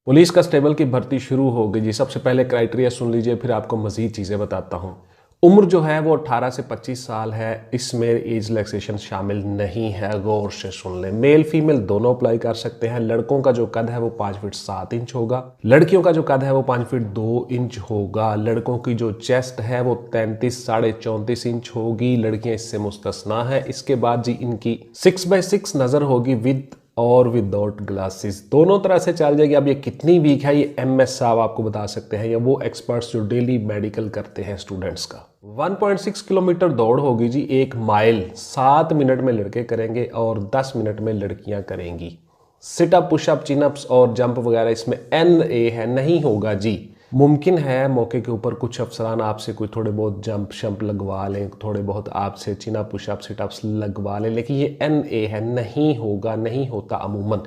Police constable की भर्ती शुरू हो गई जी। सबसे पहले क्राइटेरिया सुन लीजिए, फिर आपको मजीद चीज़ें बताता हूँ। उम्र जो है वो 18 से 25 साल है। इसमें एज रिलैक्सेशन शामिल नहीं है, गौर से सुन लें। मेल फीमेल दोनों अप्लाई कर सकते हैं। लड़कों का जो कद है वो 5 फीट 7 इंच होगा। लड़कियों का जो कद है वो 5 फीट 2 इंच होगा। लड़कों की जो चेस्ट है वो 33 साढ़े 34 इंच होगी। लड़कियां इससे मुस्तस्ना है। इसके बाद जी इनकी 6x6 नज़र होगी विद और विदाउट ग्लासेस, दोनों तरह से चल जाएगी। अब ये कितनी वीक है ये MS साहब आपको बता सकते हैं, या वो एक्सपर्ट्स जो डेली मेडिकल करते हैं स्टूडेंट्स का। 1.6 किलोमीटर दौड़ होगी जी, 1 माइल 7 मिनट में लड़के करेंगे और 10 मिनट में लड़कियां करेंगी। सिटअप, पुशअप, चिनअप्स और जंप वगैरह इसमें NA है, नहीं होगा जी। मुमकिन है मौके के ऊपर कुछ अफसरान आपसे कोई थोड़े बहुत जंप शंप लगवा लें, थोड़े बहुत आपसे चिनअप, पुशअप, सिटअप्स लगवा लें, लेकिन ये NA है, नहीं होगा, नहीं होता अमूमन।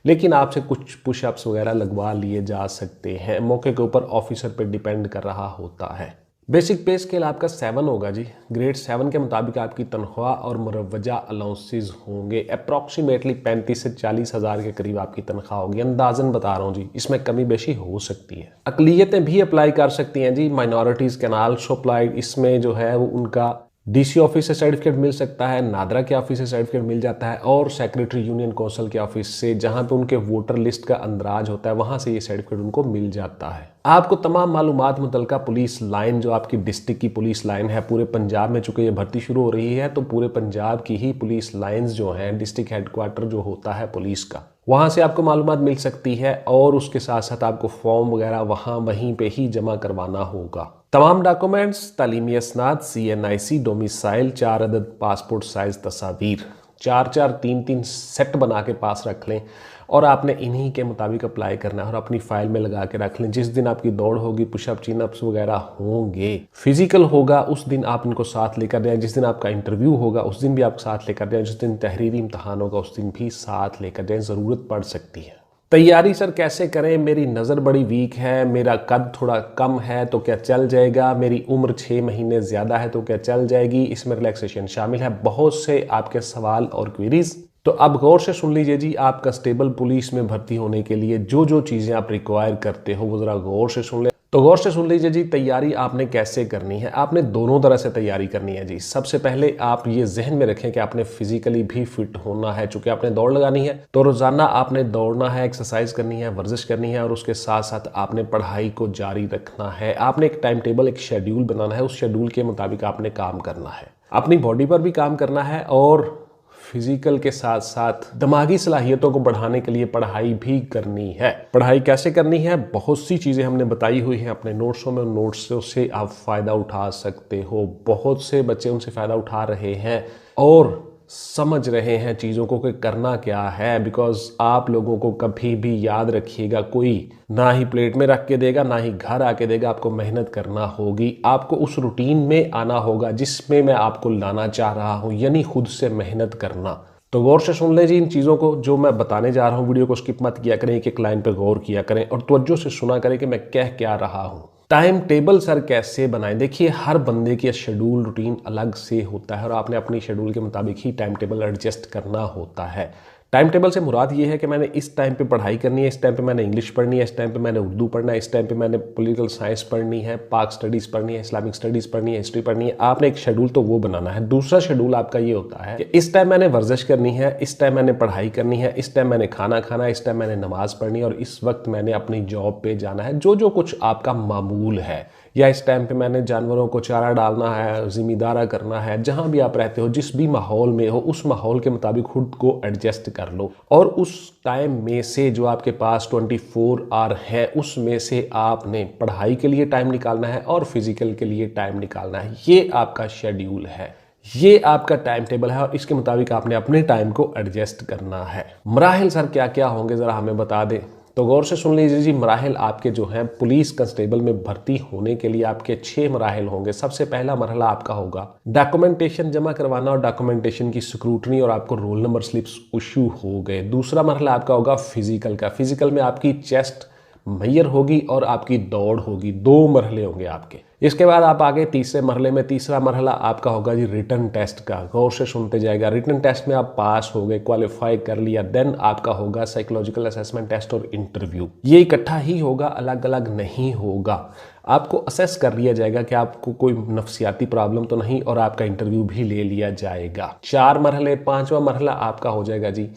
लेकिन आपसे कुछ पुशअप्स वगैरह लगवा लिए जा सकते हैं। मौके के ऊपर ऑफिसर पे डिपेंड कर रहा होता है। बेसिक पे स्केल आपका 7 होगा जी। ग्रेड 7 के मुताबिक आपकी तनख्वाह और मुरवजा अलाउंसेस होंगे। अप्रॉक्सीमेटली 35 से 40 हज़ार के करीब आपकी तनख्वाह होगी। अंदाजन बता रहा हूँ जी, इसमें कमी बेशी हो सकती है। अकलियतें भी अप्लाई कर सकती हैं जी। Minorities can also apply. इसमें जो है वो उनका DC ऑफिस से सर्टिफिकेट मिल सकता है, नादरा के ऑफिस से सर्टिफिकेट मिल जाता है, और सेक्रेटरी यूनियन कौंसिल के ऑफिस से, जहां पे उनके वोटर लिस्ट का अंदराज होता है, वहां से ये सर्टिफिकेट उनको मिल जाता है। आपको तमाम मालूमात मुतलका पुलिस लाइन, जो आपकी डिस्ट्रिक्ट की पुलिस लाइन है पूरे पंजाब में, चूंकि ये भर्ती शुरू हो रही है तो पूरे पंजाब की ही पुलिस लाइन्स जो हैं, डिस्ट्रिक्ट हेडक्वार्टर जो होता है पुलिस का, वहाँ से आपको मालूमात मिल सकती है। और उसके साथ साथ आपको फॉर्म वगैरह वहीं पे ही जमा करवाना होगा। तमाम डॉक्यूमेंट्स, तालीमी असनाद, CNIC, डोमिसाइल, 4 अदद पासपोर्ट साइज तस्वीर, 4-4, 3-3 सेट बना के पास रख लें, और आपने इन्हीं के मुताबिक अप्लाई करना है और अपनी फाइल में लगा के रख लें। जिस दिन आपकी दौड़ होगी, पुशअप, चिनअप्स वगैरह होंगे, फिजिकल होगा, उस दिन आप इनको साथ लेकर जाएं। जिस दिन आपका इंटरव्यू होगा उस दिन भी आप साथ लेकर जाएं। जिस दिन तहरीरी इम्तहान होगा उस दिन भी साथ लेकर जाएं, ज़रूरत पड़ सकती है। तैयारी सर कैसे करें? मेरी नज़र बड़ी वीक है, मेरा कद थोड़ा कम है, तो क्या चल जाएगा? मेरी उम्र 6 महीने ज़्यादा है, तो क्या चल जाएगी? इसमें रिलैक्सेशन शामिल है। बहुत से आपके सवाल और क्वेरीज, तो अब गौर से सुन लीजिए जी। आप कांस्टेबल पुलिस में भर्ती होने के लिए जो जो चीज़ें आप रिक्वायर करते हो वो ज़रा गौर से सुन लें। तो गौर से सुन लीजिए जी, तैयारी आपने कैसे करनी है। आपने दोनों तरह से तैयारी करनी है जी। सबसे पहले आप ये जहन में रखें कि आपने फिजिकली भी फिट होना है। चूंकि आपने दौड़ लगानी है तो रोजाना आपने दौड़ना है, एक्सरसाइज करनी है, वर्जिश करनी है, और उसके साथ साथ आपने पढ़ाई को जारी रखना है। आपने एक टाइम टेबल, एक शेड्यूल बनाना है। उस शेड्यूल के मुताबिक आपने काम करना है। अपनी बॉडी पर भी काम करना है और फिजिकल के साथ साथ दिमागी सलाहियतों को बढ़ाने के लिए पढ़ाई भी करनी है। पढ़ाई कैसे करनी है? बहुत सी चीज़ें हमने बताई हुई हैं अपने नोट्सों में। नोट्सों से आप फ़ायदा उठा सकते हो। बहुत से बच्चे उनसे फ़ायदा उठा रहे हैं और समझ रहे हैं चीज़ों को कि करना क्या है। बिकॉज आप लोगों को कभी भी याद रखिएगा, कोई ना ही प्लेट में रख के देगा ना ही घर आके देगा। आपको मेहनत करना होगी। आपको उस रूटीन में आना होगा जिसमें मैं आपको लाना चाह रहा हूँ, यानी खुद से मेहनत करना। तो गौर से सुन लें जी इन चीज़ों को जो मैं बताने जा रहा हूँ। वीडियो को स्किप मत किया करें, एक एक लाइन पर गौर किया करें और तवज्जो से सुना करें कि मैं कह क्या रहा हूँ। टाइम टेबल सर कैसे बनाएं? देखिए, हर बंदे की शेड्यूल रूटीन अलग से होता है और आपने अपनी शेड्यूल के मुताबिक ही टाइम टेबल एडजस्ट करना होता है। टाइम टेबल से मुराद ये है कि मैंने इस टाइम पे पढ़ाई करनी है, इस टाइम पे मैंने इंग्लिश पढ़नी है, इस टाइम पे मैंने उर्दू पढ़ना है, इस टाइम पे मैंने पॉलिटिकल साइंस पढ़नी है, पाक स्टडीज़ पढ़नी है, इस्लामिक स्टडीज़ पढ़नी है, हिस्ट्री पढ़नी है। आपने एक शेड्यूल तो वो बनाना है। दूसरा शेड्यूल आपका ये होता है कि इस टाइम मैंने वर्जिश करनी है, इस टाइम मैंने पढ़ाई करनी है, इस टाइम मैंने खाना खाना है, इस टाइम मैंने नमाज पढ़नी है, और इस वक्त मैंने अपनी जॉब पे जाना है। जो जो कुछ आपका मामूल है, या इस टाइम पे मैंने जानवरों को चारा डालना है, जिम्मेदारा करना है। जहां भी आप रहते हो, जिस भी माहौल में हो, उस माहौल के मुताबिक खुद को एडजस्ट कर लो। और उस टाइम में से जो आपके पास 24 आवर है, उसमें से आपने पढ़ाई के लिए टाइम निकालना है और फिजिकल के लिए टाइम निकालना है। ये आपका शेड्यूल है, ये आपका टाइम टेबल है और इसके मुताबिक आपने अपने टाइम को एडजस्ट करना है। मराहिल सर क्या क्या होंगे, ज़रा हमें बता दें। तो गौर से सुन लीजिए जी। मराहिल आपके जो हैं पुलिस कांस्टेबल में भर्ती होने के लिए आपके 6 मराहिल होंगे। सबसे पहला मरहला आपका होगा डॉक्यूमेंटेशन जमा करवाना और डॉक्यूमेंटेशन की स्क्रूटनी, और आपको रोल नंबर स्लिप्स इशू हो गए। दूसरा मरहला आपका होगा फिजिकल का। फिजिकल में आपकी चेस्ट मैयर होगी और आपकी दौड़ होगी। 2 मरहले होंगे आपके। इसके बाद आप आगे तीसरे मरहले में। तीसरा मरहला आपका होगा जी रिटन टेस्ट का। गौर से सुनते जाएगा। रिटन टेस्ट में आप पास हो गए, क्वालिफाई कर लिया, देन आपका होगा साइकोलॉजिकल असेसमेंट टेस्ट और इंटरव्यू। ये इकट्ठा ही होगा, अलग अलग नहीं होगा। आपको असेस कर लिया जाएगा कि आपको कोई नफ्सियाती प्रॉब्लम तो नहीं, और आपका इंटरव्यू भी ले लिया जाएगा। 4 मरहले। 5वां मरहला आपका हो जाएगा जी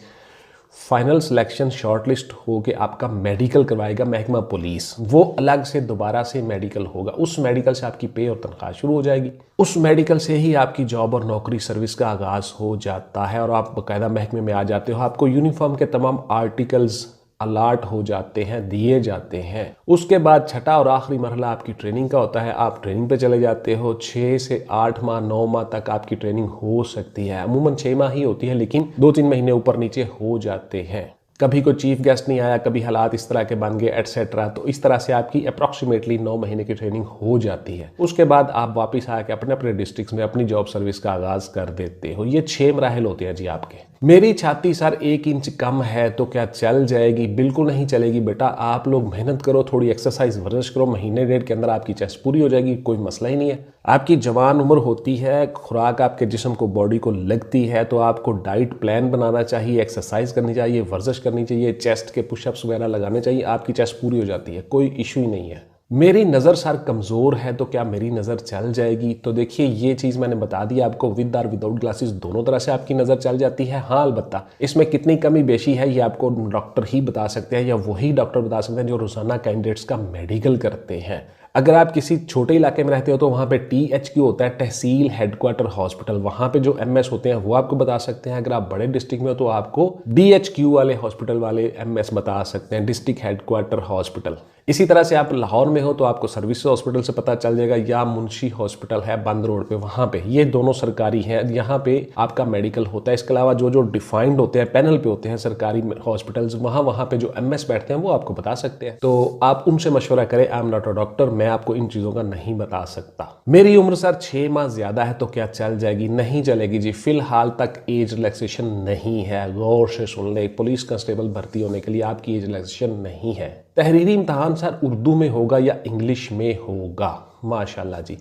फाइनल सिलेक्शन। शॉर्टलिस्ट होके आपका मेडिकल करवाएगा महकमा पुलिस। वो अलग से दोबारा से मेडिकल होगा। उस मेडिकल से आपकी पे और तनख्वाह शुरू हो जाएगी। उस मेडिकल से ही आपकी जॉब और नौकरी सर्विस का आगाज हो जाता है और आप बाकायदा महकमे में आ जाते हो। आपको यूनिफॉर्म के तमाम आर्टिकल्स अलाट हो जाते हैं, दिए जाते हैं। उसके बाद छठा और आखिरी मरहला आपकी ट्रेनिंग का होता है। आप ट्रेनिंग पे चले जाते हो। 6 से 8 माह 9 माह तक आपकी ट्रेनिंग हो सकती है। अमूमन 6 माह ही होती है, लेकिन 2-3 महीने ऊपर नीचे हो जाते हैं। कभी कोई चीफ गेस्ट नहीं आया, कभी हालात इस तरह के बन गए एटसेट्रा, तो इस तरह से आपकी अप्रॉक्सीमेटली 9 महीने की ट्रेनिंग हो जाती है। उसके बाद आप वापस आके अपने अपने डिस्ट्रिक्ट में अपनी जॉब सर्विस का आगाज कर देते हो। ये 6 मराहल होते हैं जी आपके। मेरी छाती सर 1 इंच कम है तो क्या चल जाएगी? बिल्कुल नहीं चलेगी बेटा। आप लोग मेहनत करो, थोड़ी एक्सरसाइज वर्जिश करो, महीने डेढ़ के अंदर आपकी चेस्ट पूरी हो जाएगी, कोई मसला ही नहीं है। आपकी जवान उम्र होती है, खुराक आपके जिस्म को, बॉडी को लगती है, तो आपको डाइट प्लान बनाना चाहिए, एक्सरसाइज करनी चाहिए, वर्जिश करनी चाहिए, चेस्ट के पुशअप्स वगैरह लगाने चाहिए। आपकी चेस्ट पूरी हो जाती है, कोई इशू ही नहीं है। मेरी नज़र सर कमज़ोर है तो क्या मेरी नज़र चल जाएगी? तो देखिए, ये चीज़ मैंने बता दी आपको, विद और विदाउट ग्लासेस दोनों तरह से आपकी नज़र चल जाती है। हाँ, अलबत्ता इसमें कितनी कमी बेशी है ये आपको डॉक्टर ही बता सकते हैं, या वही डॉक्टर बता सकते हैं जो रोज़ाना कैंडिडेट्स का मेडिकल करते हैं। अगर आप किसी छोटे इलाके में रहते हो तो वहाँ पे THQ होता है, तहसील हेडक्वार्टर हॉस्पिटल। वहाँ पे जो MS होते हैं वो आपको बता सकते हैं। अगर आप बड़े डिस्ट्रिक्ट में हो तो आपको DHQ वाले हॉस्पिटल वाले MS बता सकते हैं, डिस्ट्रिक्ट हेडक्वार्टर हॉस्पिटल। इसी तरह से आप लाहौर में हो तो आपको सर्विस हॉस्पिटल से पता चल जाएगा, या मुंशी हॉस्पिटल है बंद रोड पे, वहाँ पे। ये दोनों सरकारी हैं, यहाँ पे आपका मेडिकल होता है। इसके अलावा जो जो डिफाइंड होते हैं, पैनल पे होते हैं सरकारी हॉस्पिटल्स, वहाँ पे जो MS बैठते हैं वो आपको बता सकते हैं। तो आप उनसे मशवरा करें। I am not a doctor, मैं आपको इन चीज़ों का नहीं बता सकता। मेरी उम्र सर 6 माह ज़्यादा है तो क्या चल जाएगी? नहीं चलेगी जी। फिलहाल तक एज रिलैक्सेशन नहीं है। गौर से सुन ले, पुलिस कांस्टेबल भर्ती होने के लिए आपकी एज रिलैक्सेशन नहीं है। तहरीरी इम्तहान सर उर्दू में होगा या इंग्लिश में होगा? माशाल्लाह जी।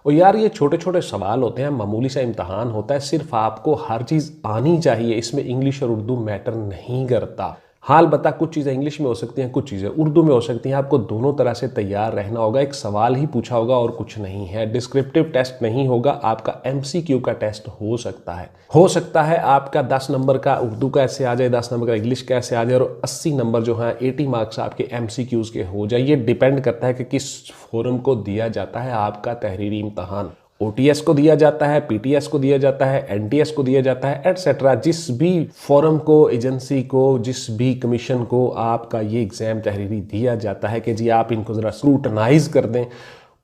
और यार, ये छोटे छोटे सवाल होते हैं, मामूली सा इम्तहान होता है, सिर्फ आपको हर चीज़ आनी चाहिए। इसमें इंग्लिश और उर्दू मैटर नहीं करता। हाल बता, कुछ चीज़ें इंग्लिश में हो सकती हैं, कुछ चीज़ें उर्दू में हो सकती हैं। आपको दोनों तरह से तैयार रहना होगा। एक सवाल ही पूछा होगा और कुछ नहीं है। डिस्क्रिप्टिव टेस्ट नहीं होगा, आपका MCQ का टेस्ट हो सकता है। आपका 10 नंबर का उर्दू का ऐसे आ जाए, 10 नंबर का इंग्लिश का ऐसे आ जाए, और 80 नंबर जो है 80 मार्क्स आपके MCQs के हो जाए। ये डिपेंड करता है कि किस फोरम को दिया जाता है आपका तहरीरी इम्तहान। OTS को दिया जाता है, PTS को दिया जाता है, NTS को दिया जाता है, एटसेट्रा। जिस भी फोरम को, एजेंसी को, जिस भी कमीशन को आपका ये एग्जाम तहरीरी दिया जाता है कि जी आप इनको ज़रा स्क्रूटनाइज कर दें,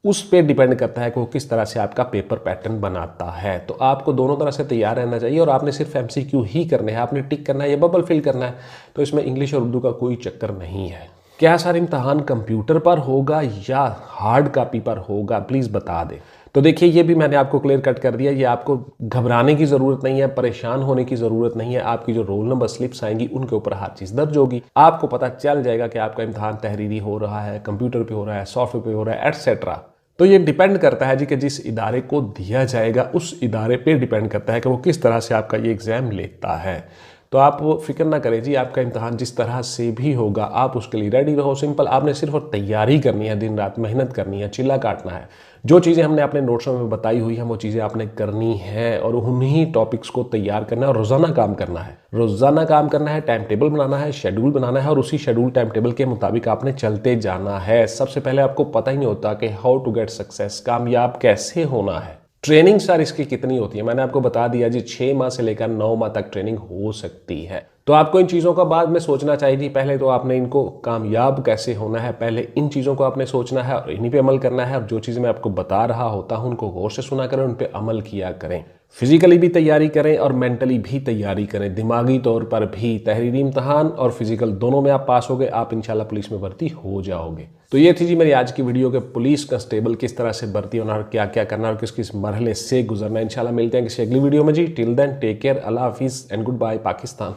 उस पर डिपेंड करता है कि वो किस तरह से आपका पेपर पैटर्न बनाता है। तो आपको दोनों तरह से तैयार रहना चाहिए, और आपने सिर्फ MCQ ही करने हैं, आपने टिक करना है या बबल फिल करना है। तो इसमें इंग्लिश और उर्दू का कोई चक्कर नहीं है। क्या सर इम्तहान कंप्यूटर पर होगा या हार्ड कॉपी पर होगा? प्लीज़ बता दें। तो देखिए, ये भी मैंने आपको क्लियर कट कर दिया। ये आपको घबराने की ज़रूरत नहीं है, परेशान होने की ज़रूरत नहीं है। आपकी जो रोल नंबर स्लिप्स आएंगी उनके ऊपर हर चीज़ दर्ज होगी। आपको पता चल जाएगा कि आपका इम्तहान तहरीरी हो रहा है, कंप्यूटर पे हो रहा है, सॉफ्टवेयर पे हो रहा है, एटसेट्रा। तो ये डिपेंड करता है जी कि जिस इदारे को दिया जाएगा उस इदारे पे डिपेंड करता है कि वो किस तरह से आपका ये एग्ज़ाम लेता है। तो आप फिक्र ना करें जी, आपका इम्तहान जिस तरह से भी होगा आप उसके लिए रेडी रहो। सिंपल, आपने सिर्फ तैयारी करनी है, दिन रात मेहनत करनी है, चिल्ला काटना है। जो चीज़ें हमने अपने नोट्स में बताई हुई हैं वो चीज़ें आपने करनी है, और उन्हीं टॉपिक्स को तैयार करना है, और रोज़ाना काम करना है। रोज़ाना काम करना है, टाइम टेबल बनाना है, शेड्यूल बनाना है, और उसी शेड्यूल टाइम टेबल के मुताबिक आपने चलते जाना है। सबसे पहले आपको पता ही नहीं होता कि हाउ टू गेट सक्सेस, कामयाब कैसे होना है। ट्रेनिंग सर इसकी कितनी होती है? मैंने आपको बता दिया जी, 6 माह से लेकर 9 माह तक ट्रेनिंग हो सकती है। तो आपको इन चीज़ों का बाद में सोचना चाहिए जी। पहले तो आपने इनको कामयाब कैसे होना है, पहले इन चीज़ों को आपने सोचना है और इन्हीं पे अमल करना है। और जो चीज़ें मैं आपको बता रहा होता हूँ उनको गौर से सुना करें, उन पे अमल किया करें। फिजिकली भी तैयारी करें और मेंटली भी तैयारी करें, दिमागी तौर पर भी। तहरीरी इम्तहान और फिजिकल दोनों में आप पास हो गए, आप इंशाल्लाह पुलिस में भर्ती हो जाओगे। तो ये थी जी मेरी आज की वीडियो के पुलिस कांस्टेबल किस तरह से भर्ती होना और क्या क्या करना और किस किस मरहले से गुजरना। इंशाल्लाह मिलते हैं किसी अगली वीडियो में जी। टिल देन टेक केयर, अल्लाह हाफिज़ एंड गुड बाय। पाकिस्तान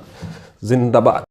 जिंदाबाद।